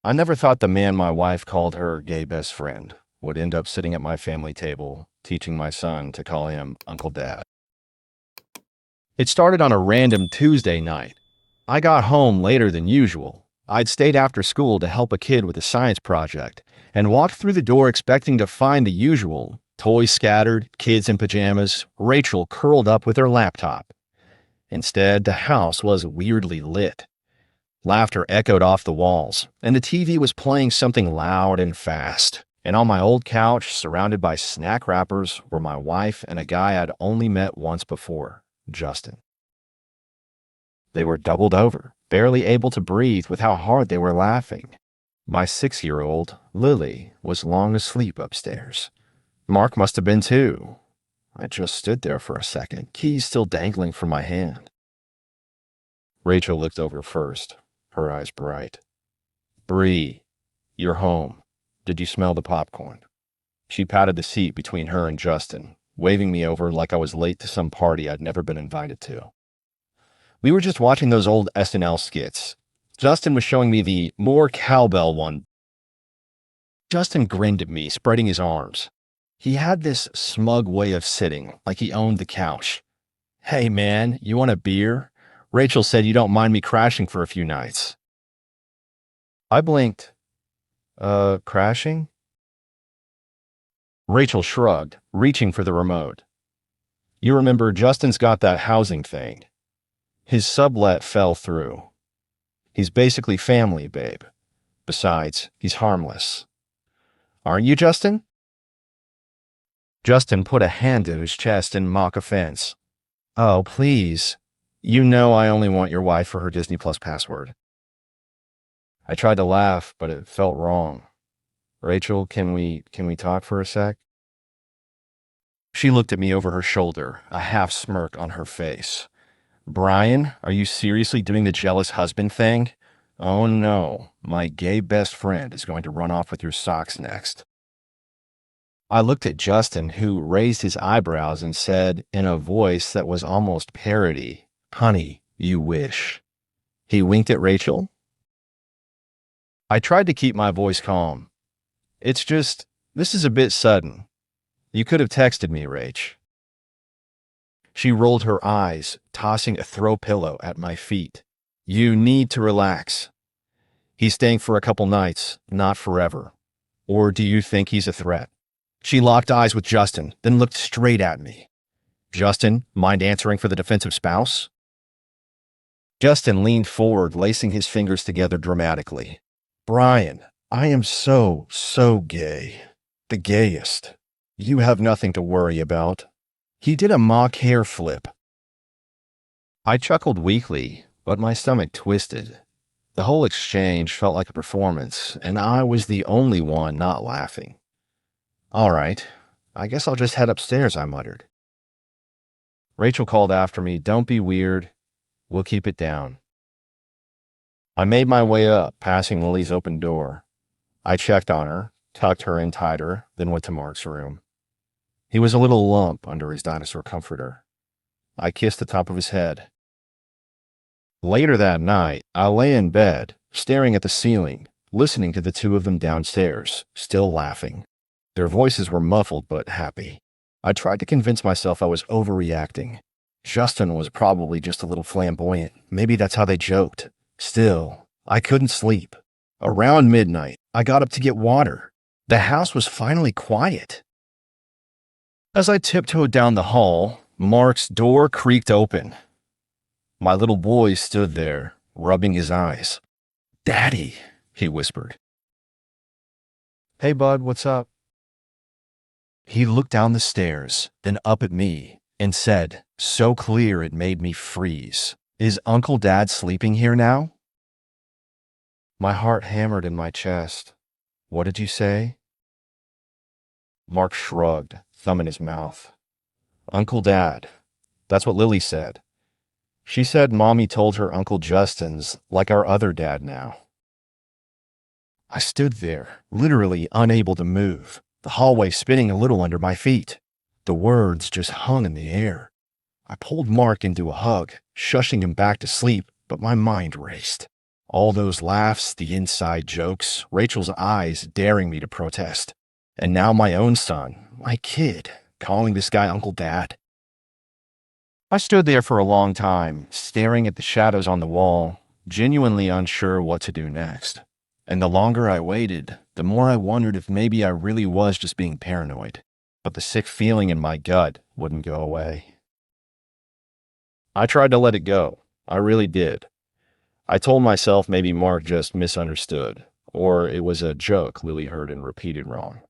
I never thought the man my wife called her gay best friend would end up sitting at my family table, teaching my son to call him Uncle Dad. It started on a random Tuesday night. I got home later than usual. I'd stayed after school to help a kid with a science project and walked through the door expecting to find the usual toys scattered, kids in pajamas, Rachel curled up with her laptop. Instead, the house was weirdly lit. Laughter echoed off the walls, and the TV was playing something loud and fast. And on my old couch, surrounded by snack wrappers, were my wife and a guy I'd only met once before, Justin. They were doubled over, barely able to breathe with how hard they were laughing. My 6-year-old, Lily, was long asleep upstairs. Mark must have been too. I just stood there for a second, keys still dangling from my hand. Rachel looked over first, her eyes bright. "Bree, you're home. Did you smell the popcorn?" She patted the seat between her and Justin, waving me over like I was late to some party I'd never been invited to. We were just watching those old SNL skits. Justin was showing me the more cowbell one. Justin grinned at me, spreading his arms. He had this smug way of sitting, like he owned the couch. "Hey man, you want a beer? Rachel said you don't mind me crashing for a few nights." I blinked. Crashing? Rachel shrugged, reaching for the remote. "You remember Justin's got that housing thing. His sublet fell through. He's basically family, babe. Besides, he's harmless. Aren't you, Justin?" Justin put a hand to his chest in mock offense. "Oh, please. You know I only want your wife for her Disney Plus password." I tried to laugh, but it felt wrong. "Rachel, can we talk for a sec?" She looked at me over her shoulder, a half smirk on her face. "Brian, are you seriously doing the jealous husband thing? Oh no, my gay best friend is going to run off with your socks next." I looked at Justin, who raised his eyebrows and said, in a voice that was almost parody, "Honey, you wish." He winked at Rachel. I tried to keep my voice calm. "It's just, this is a bit sudden. You could have texted me, Rach." She rolled her eyes, tossing a throw pillow at my feet. "You need to relax. He's staying for a couple nights, not forever. Or do you think he's a threat?" She locked eyes with Justin, then looked straight at me. "Justin, mind answering for the defensive spouse?" Justin leaned forward, lacing his fingers together dramatically. "Brian, I am so gay. The gayest. You have nothing to worry about." He did a mock hair flip. I chuckled weakly, but my stomach twisted. The whole exchange felt like a performance, and I was the only one not laughing. "All right, I guess I'll just head upstairs," I muttered. Rachel called after me, "Don't be weird. We'll keep it down." I made my way up, passing Lily's open door. I checked on her, tucked her in tighter, then went to Mark's room. He was a little lump under his dinosaur comforter. I kissed the top of his head. Later that night, I lay in bed, staring at the ceiling, listening to the two of them downstairs, still laughing. Their voices were muffled but happy. I tried to convince myself I was overreacting. Justin was probably just a little flamboyant. Maybe that's how they joked. Still, I couldn't sleep. Around midnight, I got up to get water. The house was finally quiet. As I tiptoed down the hall, Mark's door creaked open. My little boy stood there, rubbing his eyes. "Daddy," he whispered. "Hey, bud, what's up?" He looked down the stairs, then up at me, and said, so clear it made me freeze, "Is Uncle Dad sleeping here now?" My heart hammered in my chest. "What did you say?" Mark shrugged, thumb in his mouth. "Uncle Dad. That's what Lily said. She said Mommy told her Uncle Justin's like our other dad now." I stood there, literally unable to move, the hallway spinning a little under my feet. The words just hung in the air. I pulled Mark into a hug, shushing him back to sleep, but my mind raced. All those laughs, the inside jokes, Rachel's eyes daring me to protest. And now my own son, my kid, calling this guy Uncle Dad. I stood there for a long time, staring at the shadows on the wall, genuinely unsure what to do next. And the longer I waited, the more I wondered if maybe I really was just being paranoid. But the sick feeling in my gut wouldn't go away. I tried to let it go. I really did. I told myself maybe Mark just misunderstood, or it was a joke Lily heard and repeated wrong.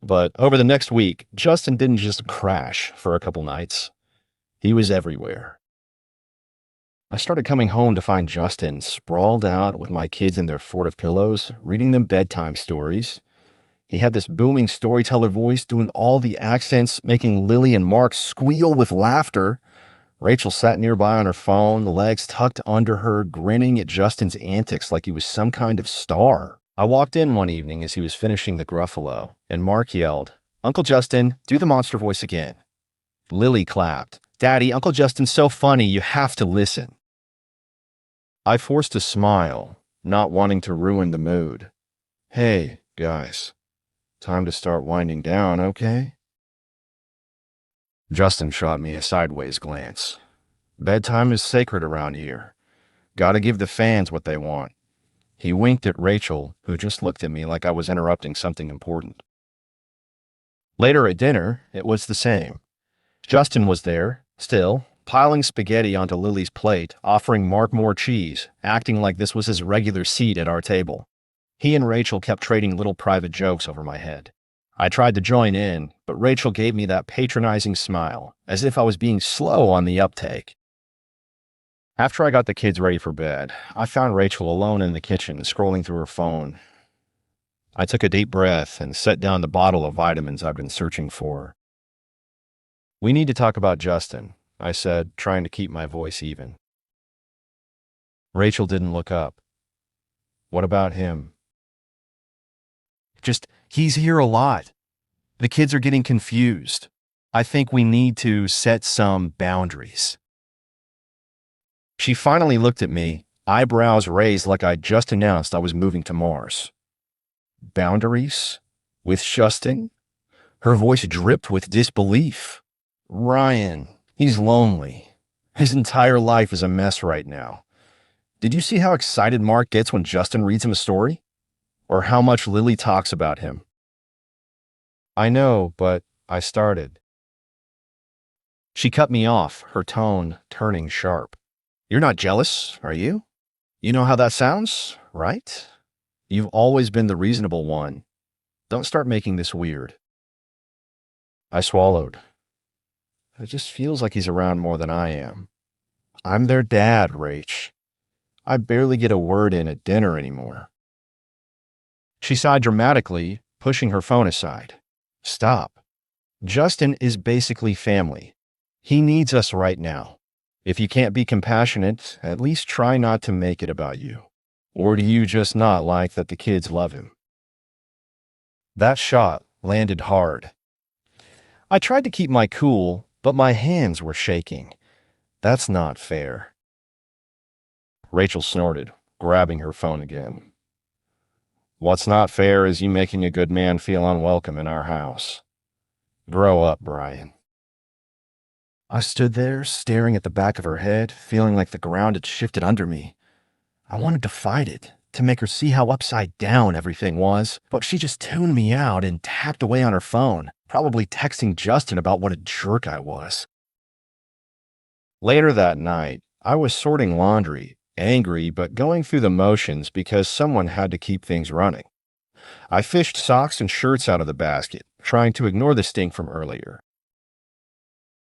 But over the next week, Justin didn't just crash for a couple nights. He was everywhere. I started coming home to find Justin sprawled out with my kids in their fort pillows, reading them bedtime stories. He had this booming storyteller voice doing all the accents, making Lily and Mark squeal with laughter. Rachel sat nearby on her phone, legs tucked under her, grinning at Justin's antics like he was some kind of star. I walked in one evening as he was finishing the Gruffalo, and Mark yelled, "Uncle Justin, do the monster voice again." Lily clapped. "Daddy, Uncle Justin's so funny, you have to listen." I forced a smile, not wanting to ruin the mood. "Hey, guys, time to start winding down, okay?" Justin shot me a sideways glance. Bedtime is sacred around here. Gotta give the fans what they want. He winked at Rachel, who just looked at me like I was interrupting something important. Later at dinner, it was the same. Justin was there, still, piling spaghetti onto Lily's plate, offering Mark more cheese, acting like this was his regular seat at our table. He and Rachel kept trading little private jokes over my head. I tried to join in, but Rachel gave me that patronizing smile, as if I was being slow on the uptake. After I got the kids ready for bed, I found Rachel alone in the kitchen, scrolling through her phone. I took a deep breath and set down the bottle of vitamins I've been searching for. "We need to talk about Justin," I said, trying to keep my voice even. Rachel didn't look up. "What about him?" "Just, he's here a lot. The kids are getting confused. I think we need to set some boundaries." She finally looked at me, eyebrows raised like I'd just announced I was moving to Mars. "Boundaries? With Justin?" Her voice dripped with disbelief. "Ryan, he's lonely. His entire life is a mess right now. Did you see how excited Mark gets when Justin reads him a story? Or how much Lily talks about him?" "I know, but," I started. She cut me off, her tone turning sharp. "You're not jealous, are you? You know how that sounds, right? You've always been the reasonable one. Don't start making this weird." I swallowed. It just feels like he's around more than I am. I'm their dad, Rach. I barely get a word in at dinner anymore. She sighed dramatically, pushing her phone aside. "Stop. Justin is basically family. He needs us right now. If you can't be compassionate, at least try not to make it about you. Or do you just not like that the kids love him?" That shot landed hard. I tried to keep my cool, but my hands were shaking. That's not fair. Rachel snorted, grabbing her phone again. "What's not fair is you making a good man feel unwelcome in our house. Grow up, Brian." I stood there, staring at the back of her head, feeling like the ground had shifted under me. I wanted to fight it, to make her see how upside down everything was, but she just tuned me out and tapped away on her phone, probably texting Justin about what a jerk I was. Later that night, I was sorting laundry, angry but going through the motions because someone had to keep things running. I fished socks and shirts out of the basket, trying to ignore the stink from earlier.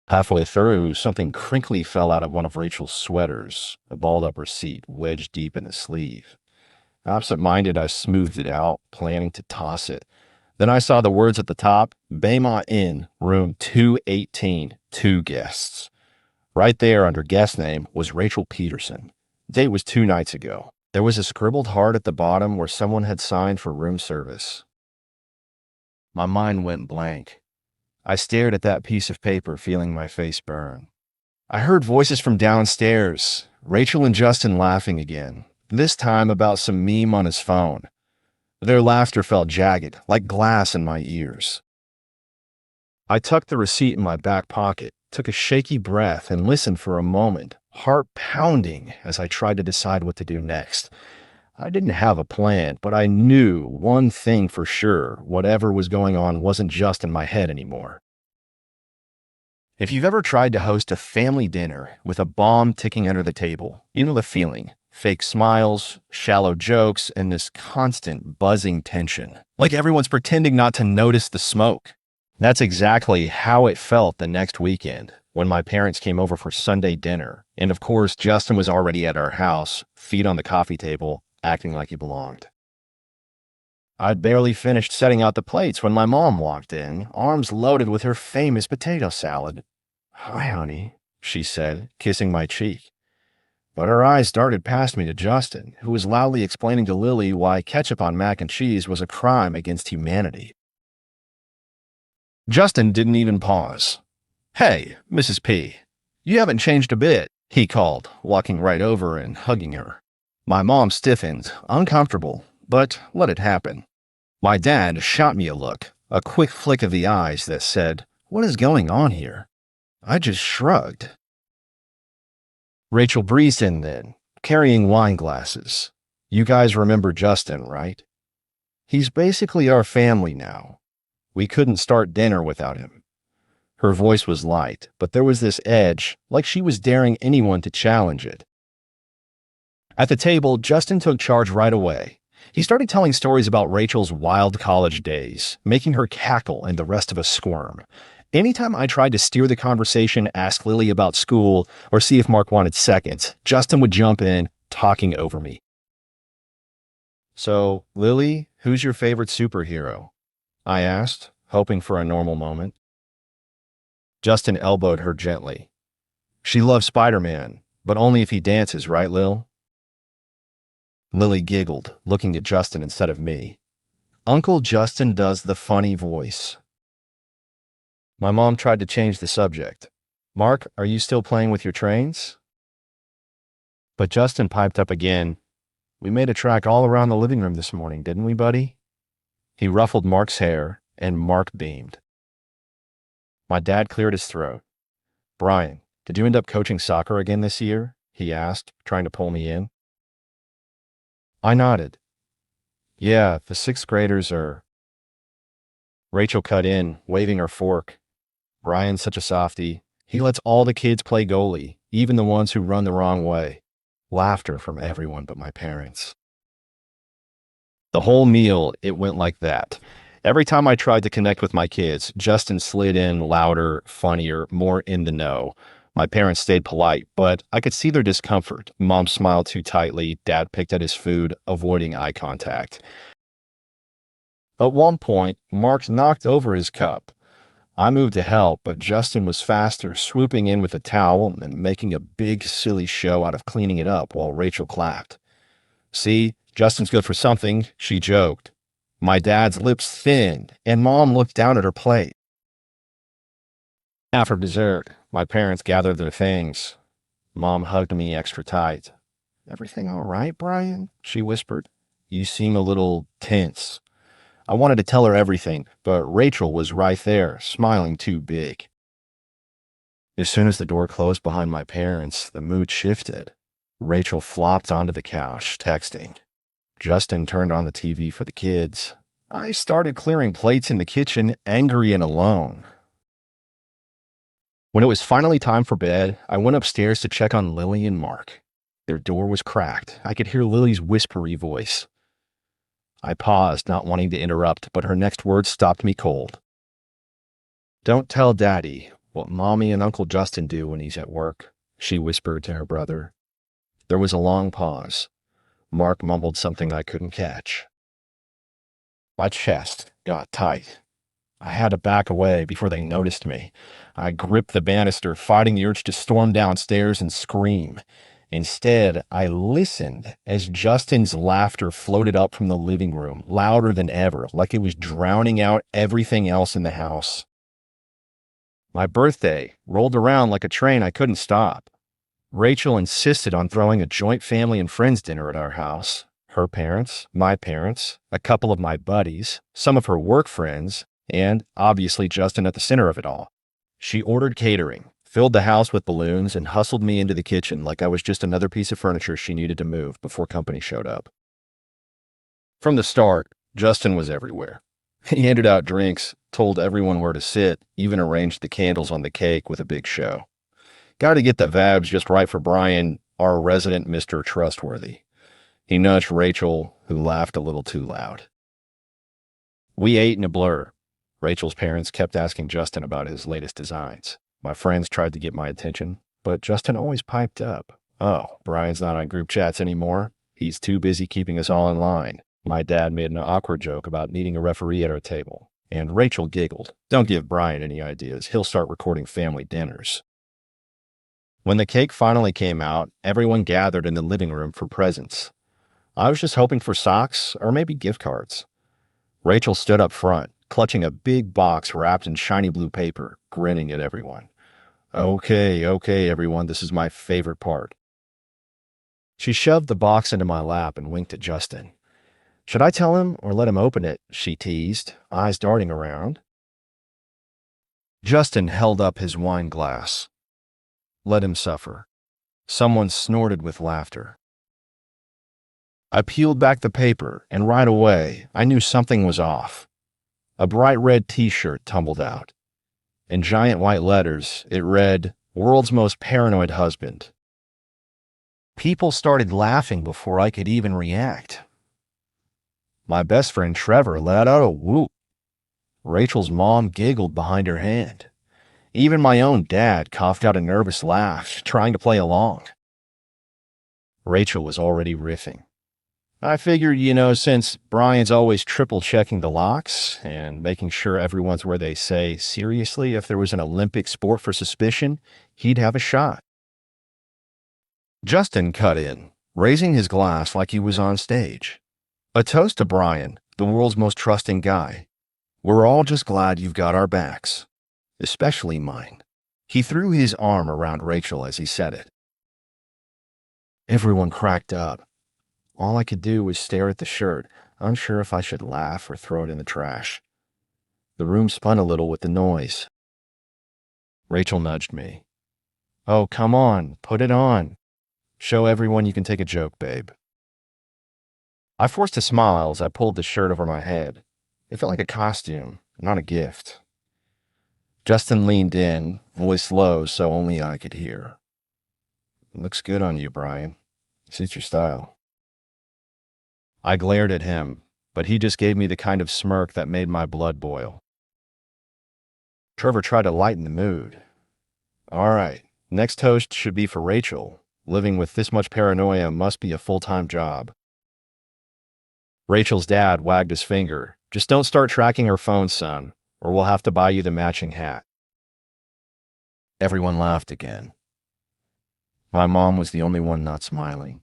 Halfway through, something crinkly fell out of one of Rachel's sweaters, a balled up her seat wedged deep in the sleeve. Absent-minded, I smoothed it out, planning to toss it. Then I saw the words at the top, "Baymont Inn, room 218, 2 guests." Right there under guest name was Rachel Peterson. Date was 2 nights ago. There was a scribbled heart at the bottom where someone had signed for room service. My mind went blank. I stared at that piece of paper, feeling my face burn. I heard voices from downstairs, Rachel and Justin laughing again, this time about some meme on his phone. Their laughter felt jagged, like glass in my ears. I tucked the receipt in my back pocket, took a shaky breath, and listened for a moment, heart pounding as I tried to decide what to do next. I didn't have a plan, but I knew one thing for sure: whatever was going on wasn't just in my head anymore. If you've ever tried to host a family dinner with a bomb ticking under the table, you know the feeling. Fake smiles, shallow jokes, and this constant buzzing tension. Like everyone's pretending not to notice the smoke. That's exactly how it felt the next weekend when my parents came over for Sunday dinner. And of course, Justin was already at our house, feet on the coffee table, acting like he belonged. I'd barely finished setting out the plates when my mom walked in, arms loaded with her famous potato salad. "Hi, honey," she said, kissing my cheek. But her eyes darted past me to Justin, who was loudly explaining to Lily why ketchup on mac and cheese was a crime against humanity. Justin didn't even pause. "Hey, Mrs. P, you haven't changed a bit," he called, walking right over and hugging her. My mom stiffened, uncomfortable, but let it happen. My dad shot me a look, a quick flick of the eyes that said, "What is going on here?" I just shrugged. Rachel breezed in then, carrying wine glasses. "You guys remember Justin, right? He's basically our family now. We couldn't start dinner without him." Her voice was light, but there was this edge, like she was daring anyone to challenge it. At the table, Justin took charge right away. He started telling stories about Rachel's wild college days, making her cackle and the rest of us squirm. Anytime I tried to steer the conversation, ask Lily about school, or see if Mark wanted seconds, Justin would jump in, talking over me. "So, Lily, who's your favorite superhero?" I asked, hoping for a normal moment. Justin elbowed her gently. "She loves Spider-Man, but only if he dances, right, Lil?" Lily giggled, looking at Justin instead of me. Uncle Justin does the funny voice. My mom tried to change the subject. "Mark, are you still playing with your trains?" But Justin piped up again. "We made a track all around the living room this morning, didn't we, buddy?" He ruffled Mark's hair, and Mark beamed. My dad cleared his throat. "Brian, did you end up coaching soccer again this year?" he asked, trying to pull me in. I nodded. "Yeah, the sixth graders are..." Rachel cut in, waving her fork. "Brian's such a softie. He lets all the kids play goalie, even the ones who run the wrong way." Laughter from everyone but my parents. The whole meal, it went like that. Every time I tried to connect with my kids, Justin slid in louder, funnier, more in the know. My parents stayed polite, but I could see their discomfort. Mom smiled too tightly, Dad picked at his food, avoiding eye contact. At one point, Mark knocked over his cup. I moved to help, but Justin was faster, swooping in with a towel and making a big, silly show out of cleaning it up while Rachel clapped. "See, Justin's good for something," she joked. My dad's lips thinned, and Mom looked down at her plate. After dessert, my parents gathered their things. Mom hugged me extra tight. "Everything all right, Brian?" she whispered. "You seem a little tense." I wanted to tell her everything, but Rachel was right there, smiling too big. As soon as the door closed behind my parents, the mood shifted. Rachel flopped onto the couch, texting. Justin turned on the TV for the kids. I started clearing plates in the kitchen, angry and alone. When it was finally time for bed, I went upstairs to check on Lily and Mark. Their door was cracked. I could hear Lily's whispery voice. I paused, not wanting to interrupt, but her next words stopped me cold. "Don't tell Daddy what Mommy and Uncle Justin do when he's at work," she whispered to her brother. There was a long pause. Mark mumbled something I couldn't catch. My chest got tight. I had to back away before they noticed me. I gripped the banister, fighting the urge to storm downstairs and scream. Instead, I listened as Justin's laughter floated up from the living room, louder than ever, like it was drowning out everything else in the house. My birthday rolled around like a train I couldn't stop. Rachel insisted on throwing a joint family and friends dinner at our house. Her parents, my parents, a couple of my buddies, some of her work friends, and obviously Justin at the center of it all. She ordered catering, filled the house with balloons, and hustled me into the kitchen like I was just another piece of furniture she needed to move before company showed up. From the start, Justin was everywhere. He handed out drinks, told everyone where to sit, even arranged the candles on the cake with a big show. Got to get the vibes just right for Brian, our resident Mr. Trustworthy. He nudged Rachel, who laughed a little too loud. We ate in a blur. Rachel's parents kept asking Justin about his latest designs. My friends tried to get my attention, but Justin always piped up. Oh, Brian's not on group chats anymore. He's too busy keeping us all in line. My dad made an awkward joke about needing a referee at our table, and Rachel giggled. Don't give Brian any ideas. He'll start recording family dinners. When the cake finally came out, everyone gathered in the living room for presents. I was just hoping for socks or maybe gift cards. Rachel stood up front, clutching a big box wrapped in shiny blue paper, grinning at everyone. Okay, everyone, this is my favorite part. She shoved the box into my lap and winked at Justin. Should I tell him or let him open it? She teased, eyes darting around. Justin held up his wine glass. Let him suffer. Someone snorted with laughter. I peeled back the paper, and right away, I knew something was off. A bright red t-shirt tumbled out. In giant white letters, it read, "World's Most Paranoid Husband." People started laughing before I could even react. My best friend Trevor let out a whoop. Rachel's mom giggled behind her hand. Even my own dad coughed out a nervous laugh, trying to play along. Rachel was already riffing. I figured, since Brian's always triple checking the locks and making sure everyone's where they say, seriously, if there was an Olympic sport for suspicion, he'd have a shot. Justin cut in, raising his glass like he was on stage. A toast to Brian, the world's most trusting guy. We're all just glad you've got our backs. Especially mine. He threw his arm around Rachel as he said it. Everyone cracked up. All I could do was stare at the shirt, unsure if I should laugh or throw it in the trash. The room spun a little with the noise. Rachel nudged me. Oh, come on, put it on. Show everyone you can take a joke, babe. I forced a smile as I pulled the shirt over my head. It felt like a costume, not a gift. Justin leaned in, voice low so only I could hear. Looks good on you, Brian. Suits your style. I glared at him, but he just gave me the kind of smirk that made my blood boil. Trevor tried to lighten the mood. All right, next toast should be for Rachel. Living with this much paranoia must be a full-time job. Rachel's dad wagged his finger. Just don't start tracking her phone, son, or we'll have to buy you the matching hat. Everyone laughed again. My mom was the only one not smiling.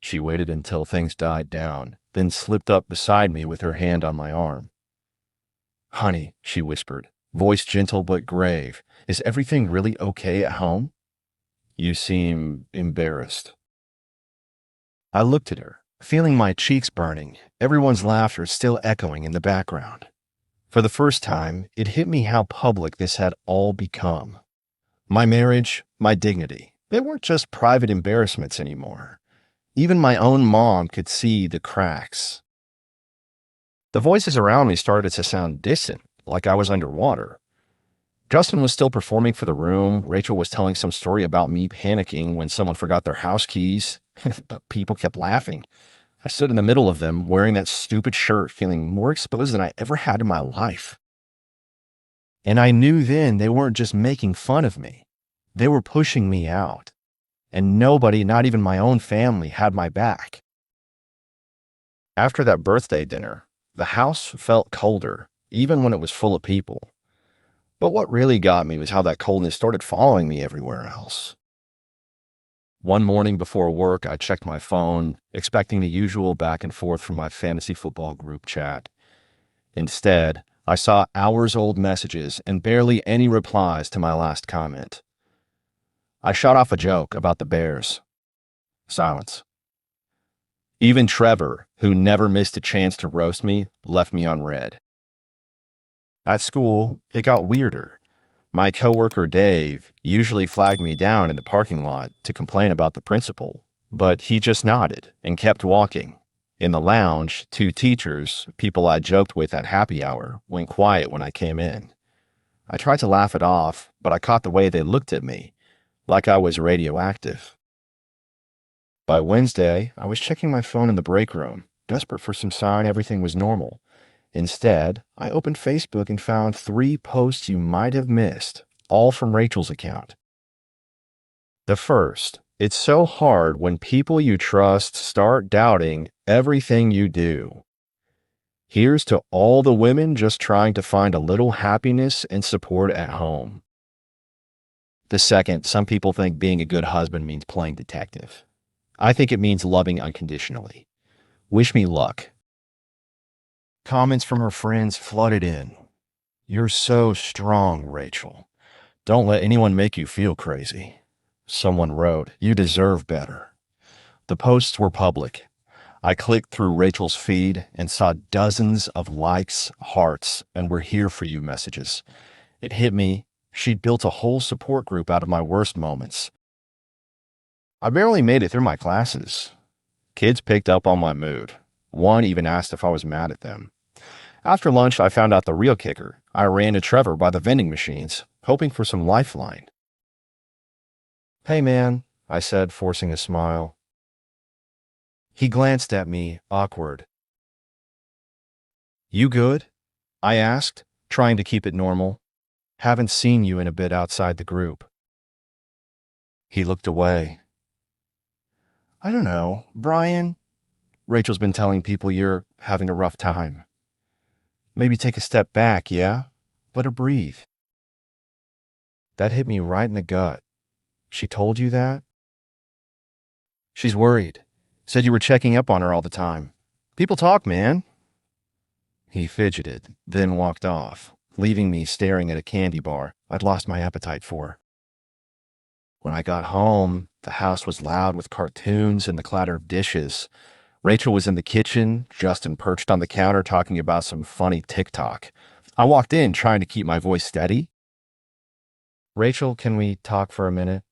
She waited until things died down, then slipped up beside me with her hand on my arm. Honey, she whispered, voice gentle but grave, is everything really okay at home? You seem embarrassed. I looked at her, feeling my cheeks burning, everyone's laughter still echoing in the background. For the first time, it hit me how public this had all become. My marriage, my dignity, they weren't just private embarrassments anymore. Even my own mom could see the cracks. The voices around me started to sound distant, like I was underwater. Justin was still performing for the room. Rachel was telling some story about me panicking when someone forgot their house keys, but people kept laughing. I stood in the middle of them, wearing that stupid shirt, feeling more exposed than I ever had in my life. And I knew then they weren't just making fun of me. They were pushing me out. And nobody, not even my own family, had my back. After that birthday dinner, the house felt colder, even when it was full of people. But what really got me was how that coldness started following me everywhere else. One morning before work, I checked my phone, expecting the usual back and forth from my fantasy football group chat. Instead, I saw hours-old messages and barely any replies to my last comment. I shot off a joke about the Bears. Silence. Even Trevor, who never missed a chance to roast me, left me on red. At school, it got weirder. My coworker Dave usually flagged me down in the parking lot to complain about the principal, but he just nodded and kept walking. In the lounge, two teachers, people I joked with at happy hour, went quiet when I came in. I tried to laugh it off, but I caught the way they looked at me, like I was radioactive. By Wednesday, I was checking my phone in the break room, desperate for some sign everything was normal. Instead, I opened Facebook and found 3 posts you might have missed, all from Rachel's account. The first, it's so hard when people you trust start doubting everything you do. Here's to all the women just trying to find a little happiness and support at home. The second, some people think being a good husband means playing detective. I think it means loving unconditionally. Wish me luck. Comments from her friends flooded in. You're so strong, Rachel. Don't let anyone make you feel crazy. Someone wrote, you deserve better. The posts were public. I clicked through Rachel's feed and saw dozens of likes, hearts, and we're here for you messages. It hit me. She'd built a whole support group out of my worst moments. I barely made it through my classes. Kids picked up on my mood. One even asked if I was mad at them. After lunch, I found out the real kicker. I ran to Trevor by the vending machines, hoping for some lifeline. Hey, man, I said, forcing a smile. He glanced at me, awkward. You good? I asked, trying to keep it normal. Haven't seen you in a bit outside the group. He looked away. I don't know, Brian. Rachel's been telling people you're having a rough time. Maybe take a step back, yeah? Let her breathe. That hit me right in the gut. She told you that? She's worried. Said you were checking up on her all the time. People talk, man. He fidgeted, then walked off, leaving me staring at a candy bar I'd lost my appetite for. When I got home, the house was loud with cartoons and the clatter of dishes. Rachel was in the kitchen, Justin perched on the counter talking about some funny TikTok. I walked in trying to keep my voice steady. Rachel, can we talk for a minute?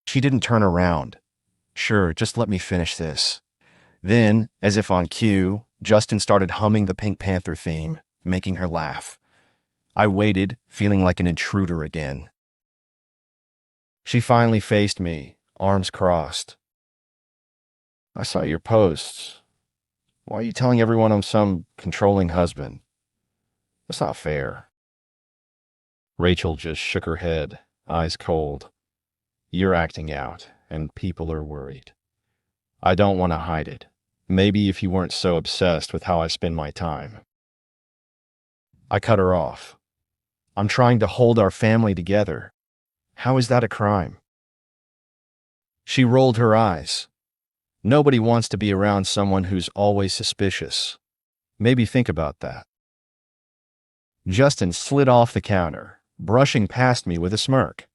She didn't turn around. Sure, just let me finish this. Then, as if on cue, Justin started humming the Pink Panther theme, making her laugh. I waited, feeling like an intruder again. She finally faced me, arms crossed. I saw your posts. Why are you telling everyone I'm some controlling husband? That's not fair. Rachel just shook her head, eyes cold. You're acting out, and people are worried. I don't want to hide it. Maybe if you weren't so obsessed with how I spend my time. I cut her off. I'm trying to hold our family together. How is that a crime? She rolled her eyes. Nobody wants to be around someone who's always suspicious. Maybe think about that. Justin slid off the counter, brushing past me with a smirk.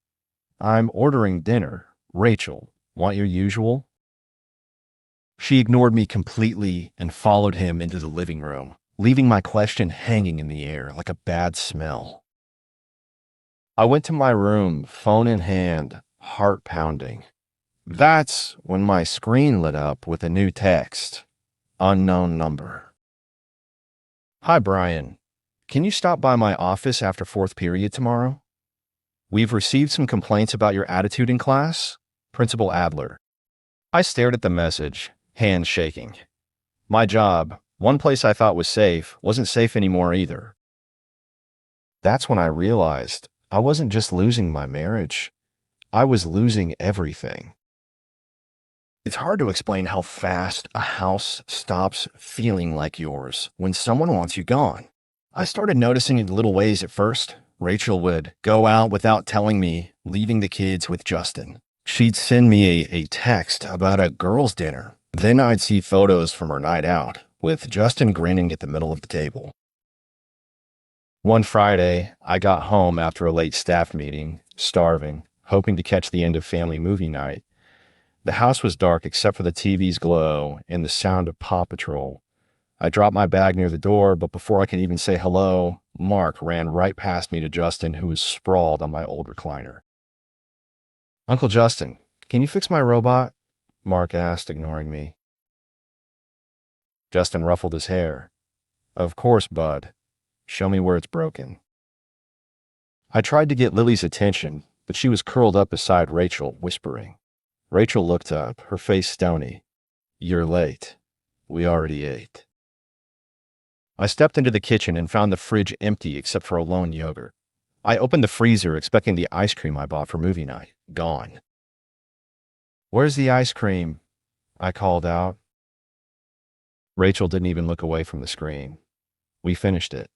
I'm ordering dinner. Rachel, want your usual? She ignored me completely and followed him into the living room, leaving my question hanging in the air like a bad smell. I went to my room, phone in hand, heart pounding. That's when my screen lit up with a new text. Unknown number. Hi, Brian. Can you stop by my office after 4th period tomorrow? We've received some complaints about your attitude in class. Principal Adler. I stared at the message, hands shaking. My job, one place I thought was safe, wasn't safe anymore either. That's when I realized I wasn't just losing my marriage. I was losing everything. It's hard to explain how fast a house stops feeling like yours when someone wants you gone. I started noticing in little ways at first. Rachel would go out without telling me, leaving the kids with Justin. She'd send me a text about a girls' dinner. Then I'd see photos from her night out, with Justin grinning at the middle of the table. One Friday, I got home after a late staff meeting, starving, hoping to catch the end of family movie night. The house was dark except for the TV's glow and the sound of Paw Patrol. I dropped my bag near the door, but before I could even say hello, Mark ran right past me to Justin, who was sprawled on my old recliner. "Uncle Justin, can you fix my robot?" Mark asked, ignoring me. Justin ruffled his hair. "Of course, bud. Show me where it's broken." I tried to get Lily's attention, but she was curled up beside Rachel, whispering. Rachel looked up, her face stony. "You're late. We already ate." I stepped into the kitchen and found the fridge empty except for a lone yogurt. I opened the freezer expecting the ice cream I bought for movie night. Gone. "Where's the ice cream?" I called out. Rachel didn't even look away from the screen. "We finished it.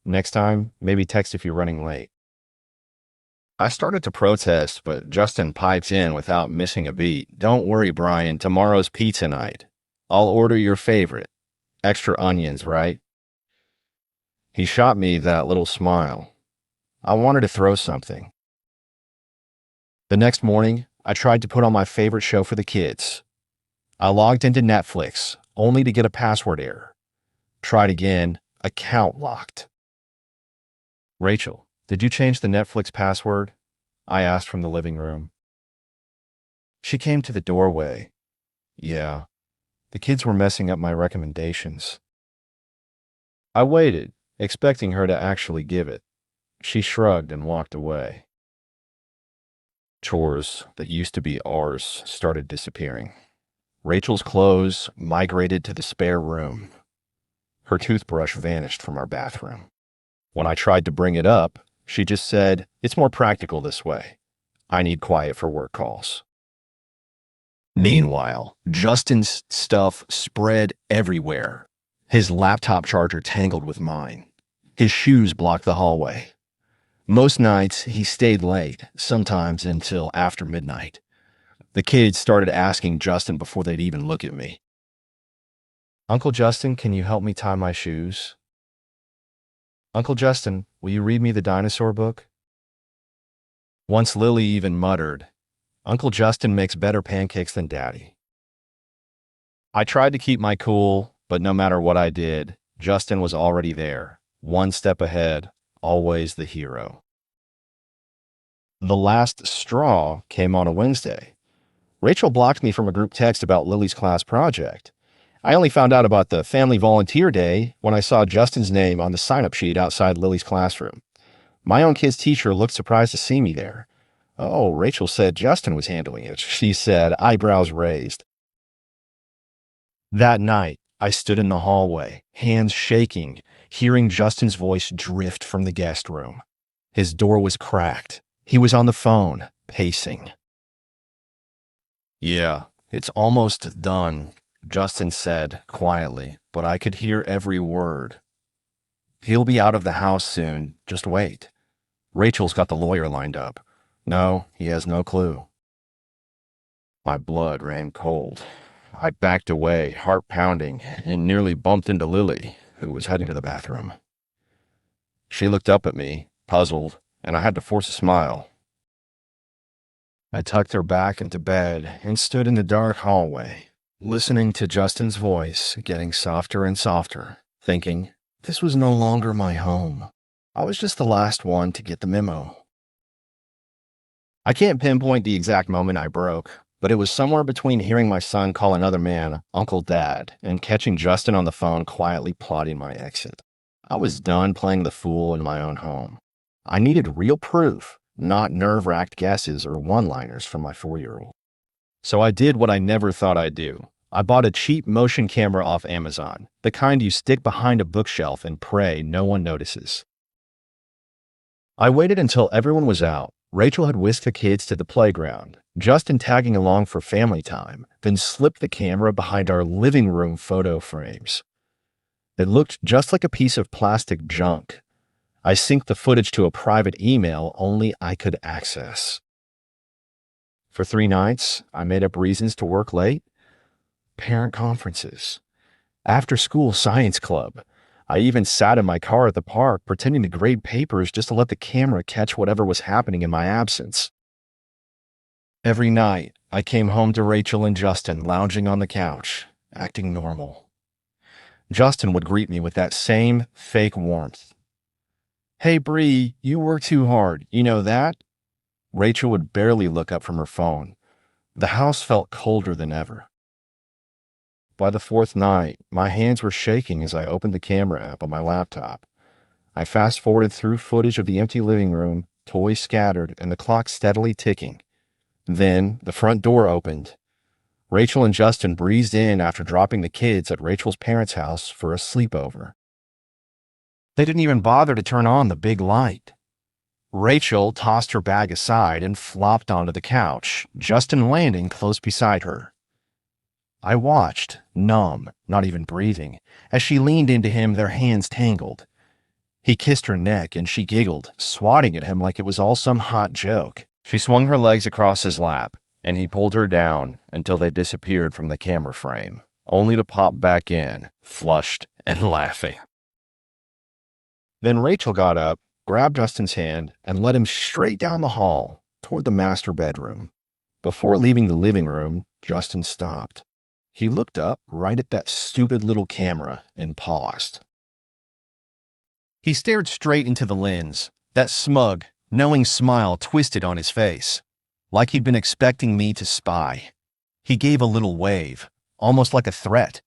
Next time, maybe text if you're running late." I started to protest, but Justin piped in without missing a beat. "Don't worry, Brian. Tomorrow's pizza night. I'll order your favorite. Extra onions, right?" He shot me that little smile. I wanted to throw something. The next morning, I tried to put on my favorite show for the kids. I logged into Netflix, only to get a password error. Tried again, account locked. "Rachel, did you change the Netflix password?" I asked from the living room. She came to the doorway. Yeah, the kids were messing up my recommendations. I waited, expecting her to actually give it. She shrugged and walked away. Chores that used to be ours started disappearing. Rachel's clothes migrated to the spare room. Her toothbrush vanished from our bathroom. When I tried to bring it up, she just said, "It's more practical this way. I need quiet for work calls." Meanwhile, Justin's stuff spread everywhere. His laptop charger tangled with mine. His shoes blocked the hallway. Most nights, he stayed late, sometimes until after midnight. The kids started asking Justin before they'd even look at me. "Uncle Justin, can you help me tie my shoes?" "Uncle Justin, will you read me the dinosaur book?" Once Lily even muttered, "Uncle Justin makes better pancakes than Daddy." I tried to keep my cool, but no matter what I did, Justin was already there, one step ahead, always the hero. The last straw came on a Wednesday. Rachel blocked me from a group text about Lily's class project. I only found out about the family volunteer day when I saw Justin's name on the sign-up sheet outside Lily's classroom. My own kid's teacher looked surprised to see me there. "Oh, Rachel said Justin was handling it," she said, eyebrows raised. That night, I stood in the hallway, hands shaking, hearing Justin's voice drift from the guest room. His door was cracked. He was on the phone, pacing. "Yeah, it's almost done," Justin said quietly, but I could hear every word. "He'll be out of the house soon. Just wait. Rachel's got the lawyer lined up. No, he has no clue." My blood ran cold. I backed away, heart pounding, and nearly bumped into Lily, who was heading to the bathroom. She looked up at me, puzzled, and I had to force a smile. I tucked her back into bed and stood in the dark hallway, listening to Justin's voice getting softer and softer, thinking, this was no longer my home. I was just the last one to get the memo. I can't pinpoint the exact moment I broke, but it was somewhere between hearing my son call another man Uncle Dad and catching Justin on the phone quietly plotting my exit. I was done playing the fool in my own home. I needed real proof, not nerve-wracked guesses or one-liners from my 4-year-old. So I did what I never thought I'd do. I bought a cheap motion camera off Amazon, the kind you stick behind a bookshelf and pray no one notices. I waited until everyone was out. Rachel had whisked the kids to the playground, Justin tagging along for family time, then slipped the camera behind our living room photo frames. It looked just like a piece of plastic junk. I synced the footage to a private email only I could access. For 3 nights, I made up reasons to work late. Parent conferences. After-school science club. I even sat in my car at the park pretending to grade papers just to let the camera catch whatever was happening in my absence. Every night, I came home to Rachel and Justin lounging on the couch, acting normal. Justin would greet me with that same fake warmth. "Hey, Bree, you work too hard. You know that?" Rachel would barely look up from her phone. The house felt colder than ever. By the fourth night, my hands were shaking as I opened the camera app on my laptop. I fast-forwarded through footage of the empty living room, toys scattered, and the clock steadily ticking. Then, the front door opened. Rachel and Justin breezed in after dropping the kids at Rachel's parents' house for a sleepover. They didn't even bother to turn on the big light. Rachel tossed her bag aside and flopped onto the couch, Justin landing close beside her. I watched, numb, not even breathing, as she leaned into him, their hands tangled. He kissed her neck and she giggled, swatting at him like it was all some hot joke. She swung her legs across his lap, and he pulled her down until they disappeared from the camera frame, only to pop back in, flushed and laughing. Then Rachel got up, grabbed Justin's hand, and led him straight down the hall toward the master bedroom. Before leaving the living room, Justin stopped. He looked up right at that stupid little camera and paused. He stared straight into the lens, that smug, knowing smile twisted on his face, like he'd been expecting me to spy. He gave a little wave, almost like a threat.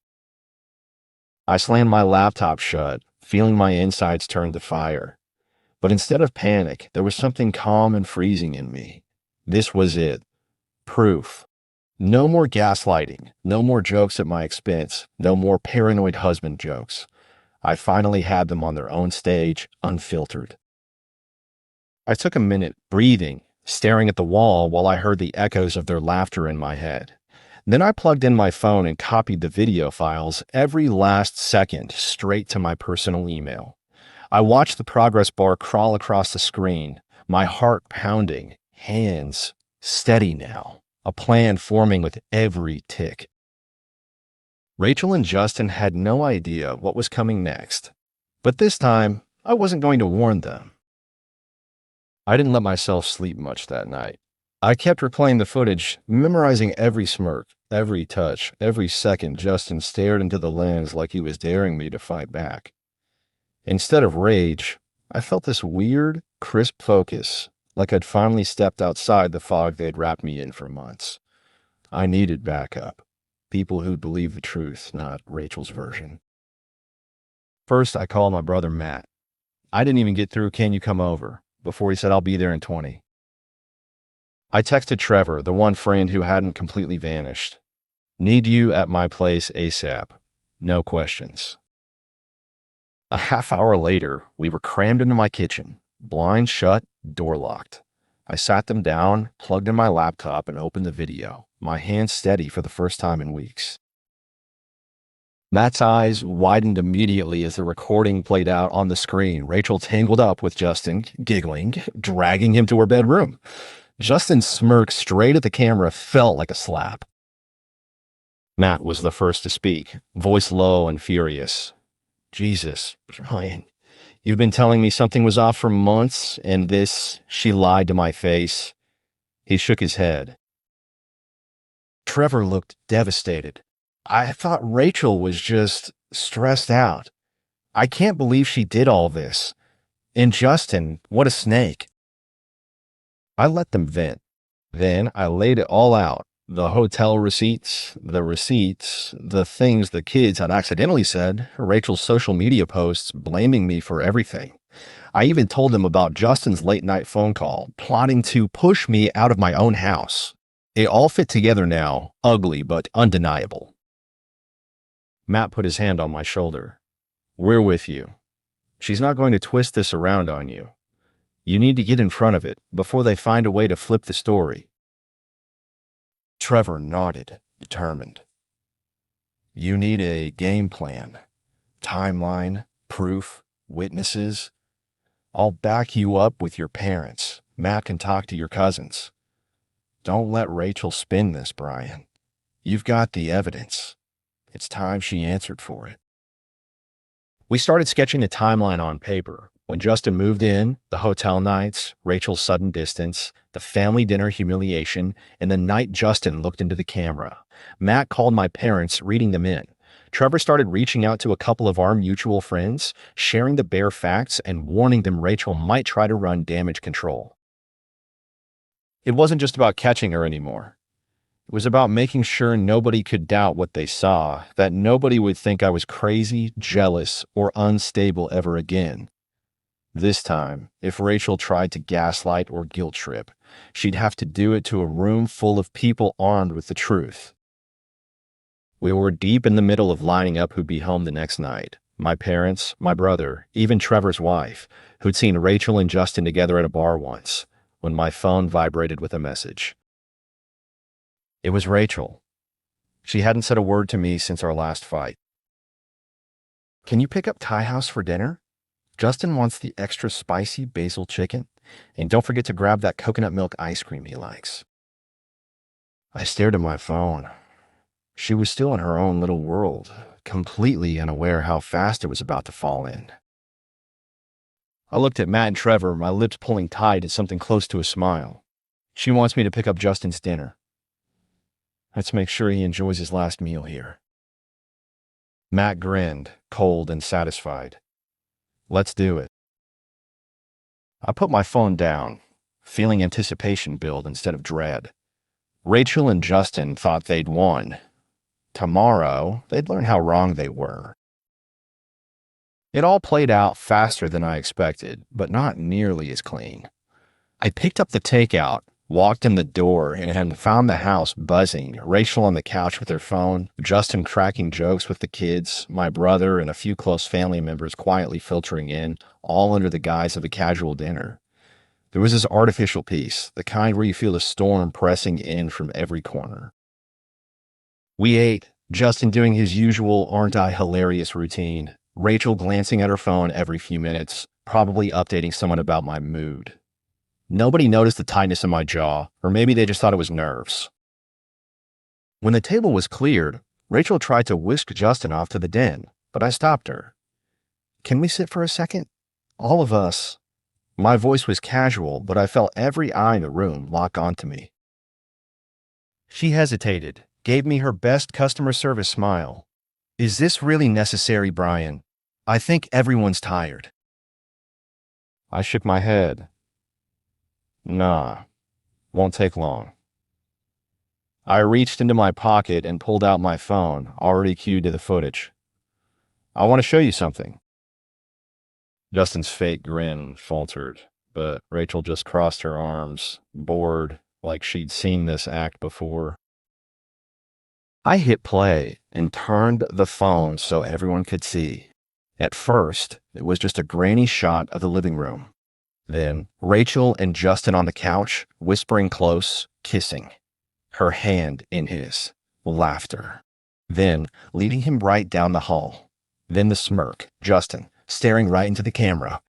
I slammed my laptop shut, feeling my insides turn to fire. But instead of panic, there was something calm and freezing in me. This was it. Proof. No more gaslighting, no more jokes at my expense, no more paranoid husband jokes. I finally had them on their own stage, unfiltered. I took a minute, breathing, staring at the wall while I heard the echoes of their laughter in my head. Then I plugged in my phone and copied the video files every last second straight to my personal email. I watched the progress bar crawl across the screen, my heart pounding, hands steady now, a plan forming with every tick. Rachel and Justin had no idea what was coming next, but this time I wasn't going to warn them. I didn't let myself sleep much that night. I kept replaying the footage, memorizing every smirk, every touch, every second Justin stared into the lens like he was daring me to fight back. Instead of rage, I felt this weird, crisp focus, like I'd finally stepped outside the fog they'd wrapped me in for months. I needed backup. People who'd believe the truth, not Rachel's version. First, I called my brother Matt. I didn't even get through "Can you come over?" before he said I'll be there in 20. I texted Trevor, the one friend who hadn't completely vanished. "Need you at my place ASAP. No questions." A half hour later, we were crammed into my kitchen, blinds shut, door locked. I sat them down, plugged in my laptop, and opened the video, my hands steady for the first time in weeks. Matt's eyes widened immediately as the recording played out on the screen. Rachel tangled up with Justin, giggling, dragging him to her bedroom. Justin's smirk straight at the camera felt like a slap. Matt was the first to speak, voice low and furious. "Jesus, Ryan, you've been telling me something was off for months, and this," she lied to my face. He shook his head. Trevor looked devastated. "I thought Rachel was just stressed out. I can't believe she did all this. And Justin, what a snake." I let them vent. Then I laid it all out. The hotel receipts, the things the kids had accidentally said, Rachel's social media posts blaming me for everything. I even told them about Justin's late night phone call, plotting to push me out of my own house. It all fit together now, ugly but undeniable. Matt put his hand on my shoulder. "We're with you. She's not going to twist this around on you. You need to get in front of it before they find a way to flip the story." Trevor nodded, determined. "You need a game plan, timeline, proof, witnesses. I'll back you up with your parents. Matt can talk to your cousins. Don't let Rachel spin this, Brian. You've got the evidence. It's time she answered for it." We started sketching a timeline on paper, When Justin moved in, the hotel nights, Rachel's sudden distance, the family dinner humiliation, and the night Justin looked into the camera. Matt called my parents, reading them in. Trevor started reaching out to a couple of our mutual friends, sharing the bare facts and warning them Rachel might try to run damage control. It wasn't just about catching her anymore. It was about making sure nobody could doubt what they saw, that nobody would think I was crazy, jealous, or unstable ever again. This time, if Rachel tried to gaslight or guilt trip, she'd have to do it to a room full of people armed with the truth. We were deep in the middle of lining up who'd be home the next night. My parents, my brother, even Trevor's wife, who'd seen Rachel and Justin together at a bar once, when my phone vibrated with a message. It was Rachel. She hadn't said a word to me since our last fight. "Can you pick up Thai House for dinner? Justin wants the extra spicy basil chicken, and don't forget to grab that coconut milk ice cream he likes." I stared at my phone. She was still in her own little world, completely unaware how fast it was about to fall in. I looked at Matt and Trevor, my lips pulling tight at something close to a smile. "She wants me to pick up Justin's dinner. Let's make sure he enjoys his last meal here." Matt grinned, cold and satisfied. "Let's do it." I put my phone down, feeling anticipation build instead of dread. Rachel and Justin thought they'd won. Tomorrow, they'd learn how wrong they were. It all played out faster than I expected, but not nearly as clean. I picked up the takeout, walked in the door, and found the house buzzing, Rachel on the couch with her phone, Justin cracking jokes with the kids, my brother and a few close family members quietly filtering in, all under the guise of a casual dinner. There was this artificial peace, the kind where you feel the storm pressing in from every corner. We ate, Justin doing his usual "aren't I hilarious" routine, Rachel glancing at her phone every few minutes, probably updating someone about my mood. Nobody noticed the tightness in my jaw, or maybe they just thought it was nerves. When the table was cleared, Rachel tried to whisk Justin off to the den, but I stopped her. "Can we sit for a second? All of us." My voice was casual, but I felt every eye in the room lock onto me. She hesitated, gave me her best customer service smile. "Is this really necessary, Brian? I think everyone's tired." I shook my head. "Nah, won't take long." I reached into my pocket and pulled out my phone, already cued to the footage. "I want to show you something." Justin's fake grin faltered, but Rachel just crossed her arms, bored, like she'd seen this act before. I hit play and turned the phone so everyone could see. At first, it was just a grainy shot of the living room. Then, Rachel and Justin on the couch, whispering close, kissing. Her hand in his. Laughter. Then, leading him right down the hall. Then the smirk, Justin, staring right into the camera.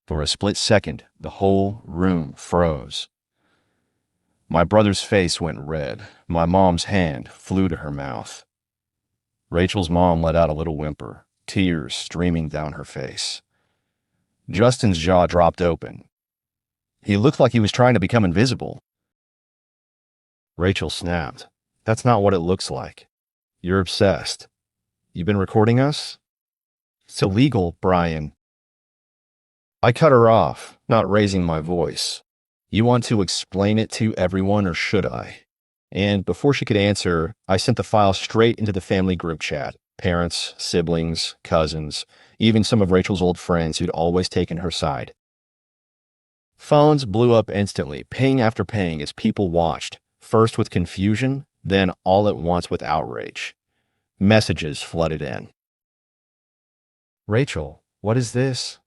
For a split second, the whole room froze. My brother's face went red. My mom's hand flew to her mouth. Rachel's mom let out a little whimper, tears streaming down her face. Justin's jaw dropped open. He looked like he was trying to become invisible. Rachel snapped. "That's not what it looks like. You're obsessed. You've been recording us? It's illegal, Brian." I cut her off, not raising my voice. "You want to explain it to everyone, or should I?" And before she could answer, I sent the file straight into the family group chat. Parents, siblings, cousins, even some of Rachel's old friends who'd always taken her side. Phones blew up instantly, ping after ping, as people watched, first with confusion, then all at once with outrage. Messages flooded in. "Rachel, what is this?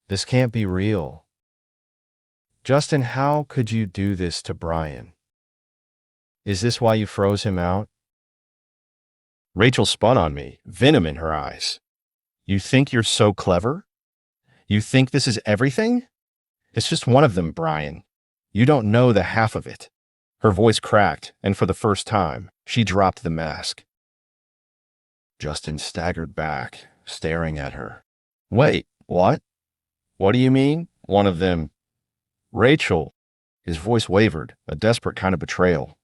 This can't be real. Justin, how could you do this to Brian? Is this why you froze him out?" Rachel spun on me, venom in her eyes. "You think you're so clever? You think this is everything? It's just one of them, Brian. You don't know the half of it." Her voice cracked, and for the first time, she dropped the mask. Justin staggered back, staring at her. Wait, what? What do you mean? One of them. Rachel. His voice wavered, a desperate kind of betrayal.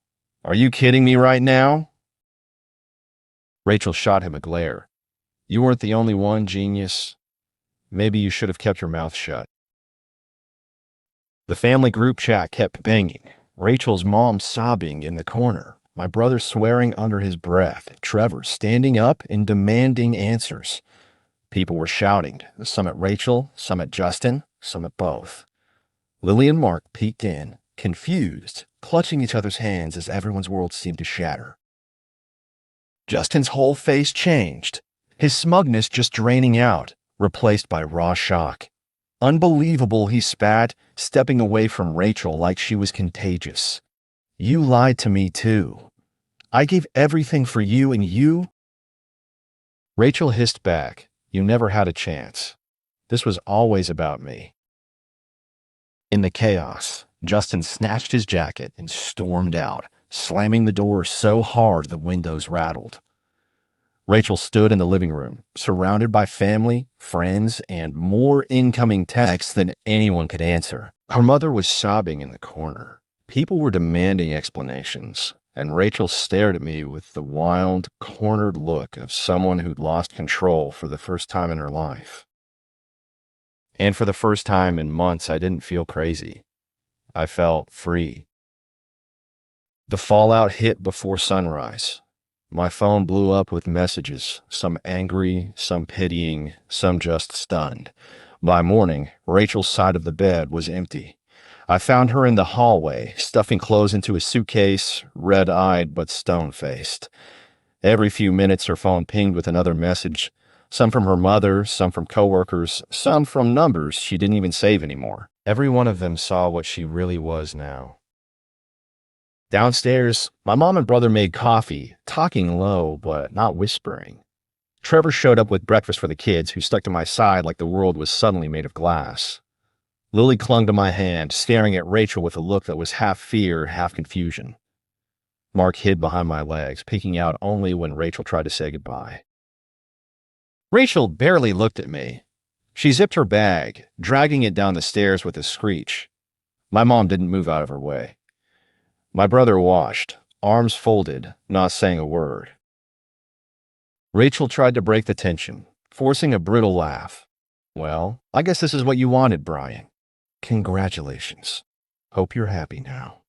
Are you kidding me right now? Rachel shot him a glare. You weren't the only one, genius. Maybe you should have kept your mouth shut. The family group chat kept banging. Rachel's mom sobbing in the corner. My brother swearing under his breath. Trevor standing up and demanding answers. People were shouting, some at Rachel, some at Justin, some at both. Lily and Mark peeked in, confused, clutching each other's hands as everyone's world seemed to shatter. Justin's whole face changed, his smugness just draining out, replaced by raw shock. Unbelievable, he spat, stepping away from Rachel like she was contagious. You lied to me too. I gave everything for you and you... Rachel hissed back, you never had a chance. This was always about me. In the chaos, Justin snatched his jacket and stormed out, slamming the door so hard the windows rattled. Rachel stood in the living room, surrounded by family, friends, and more incoming texts than anyone could answer. Her mother was sobbing in the corner. People were demanding explanations, and Rachel stared at me with the wild, cornered look of someone who'd lost control for the first time in her life. And for the first time in months, I didn't feel crazy. I felt free. The fallout hit before sunrise. My phone blew up with messages, some angry, some pitying, some just stunned. By morning, Rachel's side of the bed was empty. I found her in the hallway, stuffing clothes into a suitcase, red-eyed but stone-faced. Every few minutes, her phone pinged with another message, some from her mother, some from coworkers, some from numbers she didn't even save anymore. Every one of them saw what she really was now. Downstairs, my mom and brother made coffee, talking low but not whispering. Trevor showed up with breakfast for the kids, who stuck to my side like the world was suddenly made of glass. Lily clung to my hand, staring at Rachel with a look that was half fear, half confusion. Mark hid behind my legs, peeking out only when Rachel tried to say goodbye. Rachel barely looked at me. She zipped her bag, dragging it down the stairs with a screech. My mom didn't move out of her way. My brother watched, arms folded, not saying a word. Rachel tried to break the tension, forcing a brittle laugh. Well, I guess this is what you wanted, Brian. Congratulations. Hope you're happy now.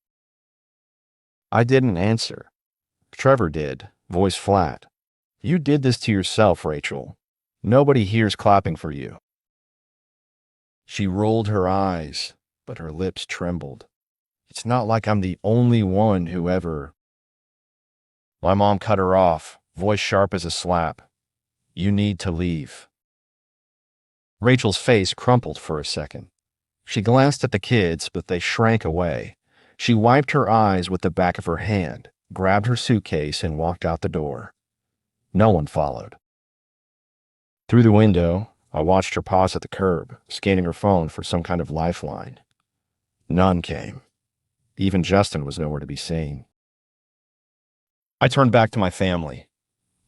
I didn't answer. Trevor did, voice flat. You did this to yourself, Rachel. Nobody here's clapping for you. She rolled her eyes, but her lips trembled. It's not like I'm the only one who ever... My mom cut her off, voice sharp as a slap. You need to leave. Rachel's face crumpled for a second. She glanced at the kids, but they shrank away. She wiped her eyes with the back of her hand, grabbed her suitcase, and walked out the door. No one followed. Through the window, I watched her pause at the curb, scanning her phone for some kind of lifeline. None came. Even Justin was nowhere to be seen. I turned back to my family.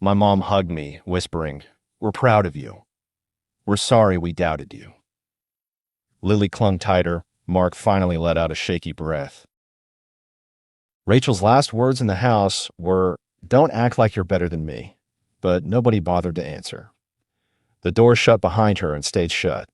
My mom hugged me, whispering, "We're proud of you. We're sorry we doubted you." Lily clung tighter. Mark finally let out a shaky breath. Rachel's last words in the house were, "Don't act like you're better than me," but nobody bothered to answer. The door shut behind her and stayed shut.